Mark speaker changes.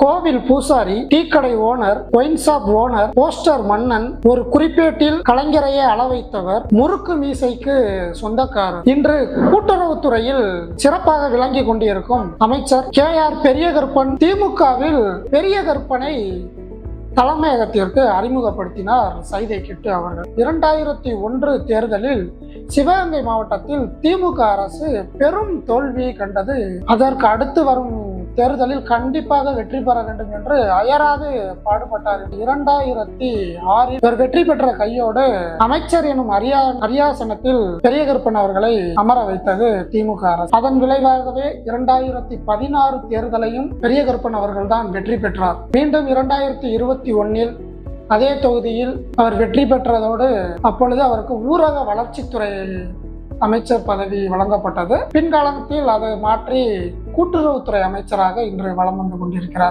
Speaker 1: கோவில் பூசாரி, டீ கடை owner, wine shop owner, poster மன்னன், ஒரு குறிப்பேட்டில் கலைஞரையே அளவைத்தவர், முறுக்கு மீசைக்கு சொந்தக்காரர். இன்று கூட்டுறவுத்துறையில் சிறப்பாக விளங்கி கொண்டிருக்கும் அமைச்சர் KR பெரியகருப்பன் திமுகவில் பெரிய கருப்பனை தலைமையகத்திற்கு அறிமுகப்படுத்தினார் சைதை கிட்டு அவர்கள். 2001 தேர்தலில் சிவகங்கை மாவட்டத்தில் திமுக அரசு பெரும் தோல்வி கண்டது. அதற்கு அடுத்து வரும் தேர்தலில் கண்டிப்பாக வெற்றி பெற வேண்டும் என்று அயராது பாடுபட்டார். 2006 இவர் வெற்றி பெற்ற கையோடு அமைச்சர் எனும் அரியாசனத்தில் பெரிய கருப்பன் அவர்களை அமர வைத்தது திமுக அரசு. அதன் விளைவாகவே 2016 தேர்தலையும் பெரிய கருப்பன் அவர்கள் தான் வெற்றி பெற்றார். மீண்டும் 2021 அதே தொகுதியில் அவர் வெற்றி பெற்றதோடு அப்பொழுது அவருக்கு ஊரக வளர்ச்சித்துறை அமைச்சர் பதவி வழங்கப்பட்டது. பின்காலத்தில் அதை மாற்றி கூட்டுறவுத்துறை அமைச்சராக இன்று வலம் வந்து கொண்டிருக்கிறார்.